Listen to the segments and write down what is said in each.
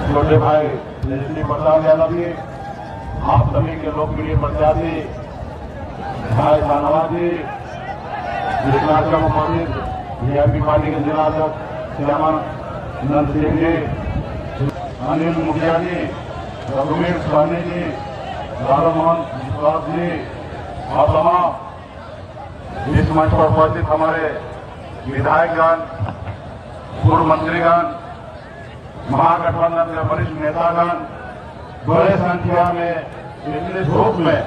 छोटे भाई तेजस्वी प्रसाद यादव जी, आप सभी के लोकप्रिय प्रत्याशी भाई शाहनवाज जी, विश्वनाथ का मुखर्जी, वीआईपी पार्टी के जिला अध्यक्ष श्यामानंद सिंह जी, अनिल मुखिया जी, रघुवीर सहनी जी, राधा मोहन विश्वास जी और तमाम इस मंच पर उपस्थित हमारे विधायकगण, पूर्व मंत्रीगण, महागठबंधन के वरिष्ठ नेतागण, बड़े संख्या में इतने धूप में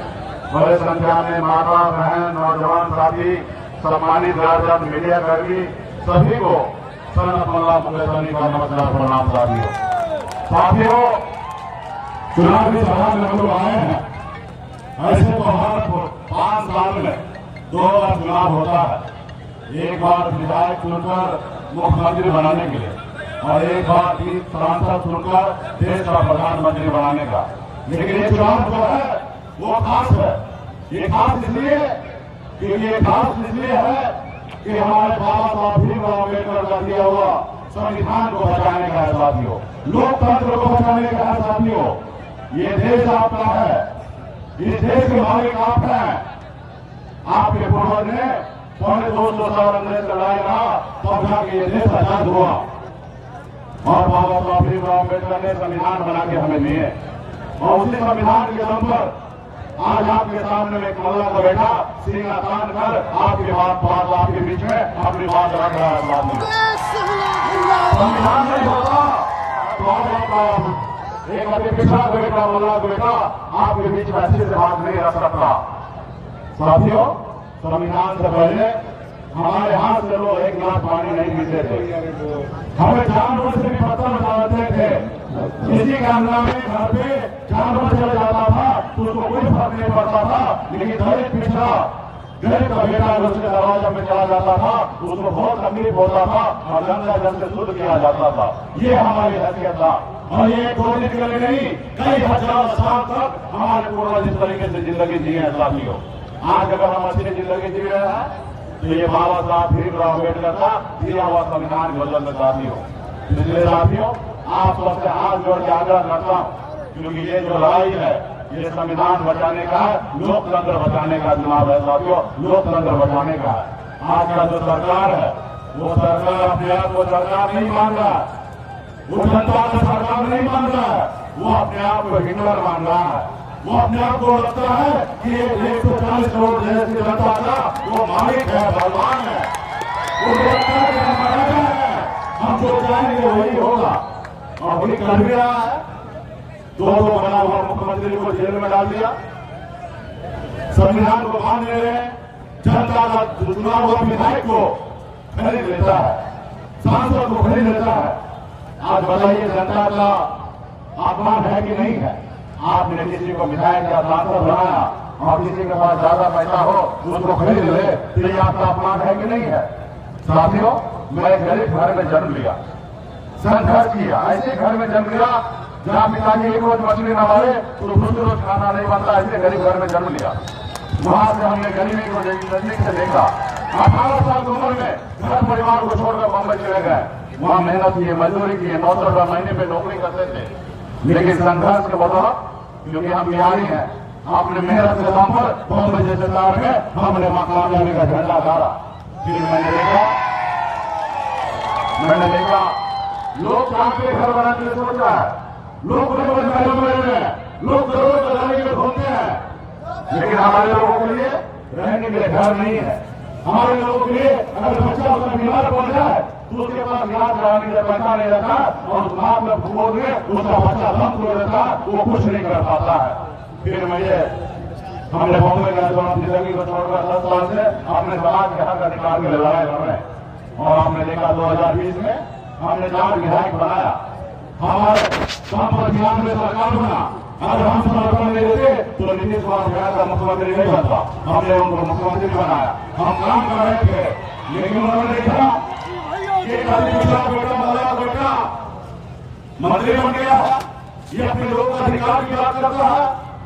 बड़े संख्या में माता बहन नौजवान साथी, सम्मानित गार्जियन, मीडिया कर्मी, सभी को सनत मल्ला मुकेशनी का नमस्कार प्रणाम साथियों। चुनावी सभा में हम लोग आए हैं। ऐसे तो हर 5 साल में 2 बार चुनाव होता है, एक बार विधायक चुनकर मुख्यमंत्री बनाने के लिए और एक बार सांसद चुनकर देश का प्रधानमंत्री बनाने का। लेकिन ये चुनाव जो है वो खास है। ये खास इसलिए है कि हमारे बाबा साहब भीमराव अम्बेडकर का दिया हुआ संविधान को बचाने का है साथियों, लोकतंत्र को बचाने का है साथियों। ये देश आपका है, इस देश के मालिक आप हैं। आपके पूर्वज ने 250 साल अंग्रेज का लड़ाई रहा तब जाके ये देश आजाद हुआ और बाबा साहब भीमराव अम्बेडकर ने संविधान बना के हमें दिए और उसी संविधान के दम पर आज आपके सामने में एक मल्ला को बैठा सीना तान कर आपके बात आपके बीच में अपनी बात रख रहा है। संविधान नहीं होता तो आज आपका एक अपने पिछड़ा को बैठा मल्ला को बैठा आपके बीच में अच्छे से बात नहीं रख सकता। साथियों, संविधान से पहले हमारे हाथ से लोग 1 गिलास पानी नहीं पीते थे, हमें जानवर से भी पत्थर बचाते थे। किसी के अंदर में घर पे जानवर चला जाता था तो उसको कोई फर्क नहीं पड़ता था, लेकिन दलित पिछड़ा गरीब का बेटा उसके दरवाजा में चला जाता था, उसको बहुत तकलीफ होता था और गंगा जल से शुद्ध किया जाता था। ये हमारी हैसियत था और ये 2 दिन के लिए नहीं, कई हजार साल तक हमारे पूर्वज इस तरीके से जिंदगी जी है साथियों। आज अगर हम अच्छी जिंदगी जी रहे हैं तो ये बाबा साहब भीमराव अम्बेडकर का दिया हुआ संविधान की वजह से साथियों। इसलिए साथियों, आप सबसे हाथ जोड़ के आग्रह करता हूँ, क्योंकि ये जो लड़ाई है ये संविधान बचाने का है, लोकतंत्र बचाने का चुनाव है साथियों, लोकतंत्र बचाने का है। आज का जो सरकार है वो सरकार अपने आप को सरकार नहीं मान रहा है, वो जनता को सरकार नहीं मान रहा है, वो अपने आप को हिटलर मान रहा है। वो अपने आप को लगता है कि 140 करोड़ देश की जनता का वो मालिक है, भगवान है, वो लगता है कि हम राजा है, हम जो चाहेंगे वही होगा और वही कर भी रहा है। 2 बना हुआ मुख्यमंत्री को जेल में डाल दिया, संविधान को मान ले रहे हैं, जनता का चुनाव हुआ विधायक को खरीद लेता है, सांसद को खरीद लेता है। आज बताइए जनता का अपमान है कि नहीं है? आपने किसी को विधायक या सांसद बनाया और किसी के पास ज्यादा पैसा हो उसको खरीद ले, तो ये आपका अपमान है कि नहीं है? साथियों, मैं गरीब घर में जन्म लिया, संघर्ष किया, ऐसे घर में जन्म लिया जहाँ पिताजी एक रोज मछली न मारे तो दूसरे रोज खाना नहीं बनता, ऐसे गरीब घर में जन्म लिया। वहां से हमने गरीबी को नजदीक से देखा। 18 साल की उम्र में घर परिवार को छोड़कर बम्बई चले गए, वहां मेहनत की, मजदूरी की, 900 रुपये महीने पे नौकरी करते थे। लेकिन संघर्ष के बदौलत, क्योंकि हम बिहारी हैं, अपने मेहनत के दम पर बम्बई जैसे शहर में हमने कामयाबी का झंडा गाड़ा। फिर मैंने देखा लोग चाहते घर बनाने के लिए सोच रहा है, लोग लोग जरूरत बनाने के लिए ढूंढते हैं, लेकिन हमारे लोगों के लिए रहने के लिए घर नहीं है। हमारे लोगों के लिए अगर बच्चा उसका बीमार पड़ जाए तो उसके पास इलाज कराने के लिए पैसा नहीं रहता और दिमाग में भूगोल में उसका बच्चा दम तोड़ देता, वो कुछ नहीं कर पाता है। फिर हमने बॉम्बे गए तो हम जिंदगी को छोड़कर 10 साल से अपने समाज के हक अधिकार के लिए लड़ाई लड़ रहे हैं और हमने देखा 2020 में हमने 4 विधायक बनाया। हमारे काम पर 92 सरकार बना। अगर हम समर्थन नहीं देते तो नीतीश कुमार बिहार का मुख्यमंत्री नहीं बनता, हमने उनको मुख्यमंत्री बनाया। हम काम कर रहे थे, लेकिन उन्होंने देखा बेटा मंत्री बन गया है, ये अपने लोगों का अधिकार की बात करता है।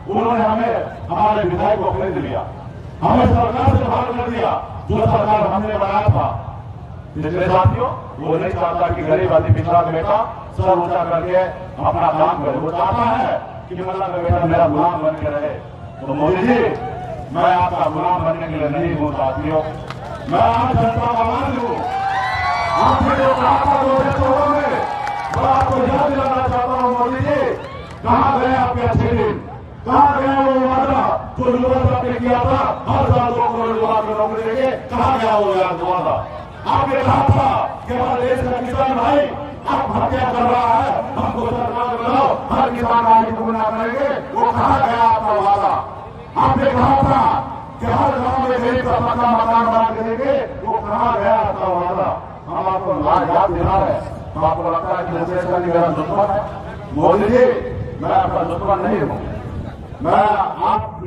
उन्होंने हमें हमारे विधायक को खरीद लिया, हमें सरकार से बाहर कर दिया। जो सरकार हमने बनाया था पिछले साथियों वो नहीं चाहता कि गरीब आदमी पिछड़ा का बेटा सर ऊंचा करके अपना काम करे। वो चाहता है कि मुल्ला का बेटा मेरा गुलाम बन के रहे। तो मोदी जी, मैं आपका गुलाम बनने के लिए नहीं हूं साथियों। मैं आज जनता का आवाज हूं। आपने जो कहा था 2014 में, मैं आपको याद दिलाना चाहता हूं मोदी जी, कहां गए आपके अच्छे दिन? कहां गया वो वादा जो युवा ने किया था हर साल 2 करोड़ युवा को नौकरी देंगे? कहां गया वो याद वादा? आपने कहा था कि हमारे देश का किसान भाई आप हत्या कर रहा है, हमको सरकार बनाओ, हर किसान भाई को गुना करेंगे। वो कहां गया आपका वादा? आपने कहा था कि हर गांव में गरीब का पक्का मकान बना के देंगे। वो कहां गया आपका वादा? हम आपको याद दिला रहे हैं। तो आपको लगता है कि देश का मेरा दुश्मन है? मोदी जी, मैं आपका दुश्मन नहीं हूं। मैं आप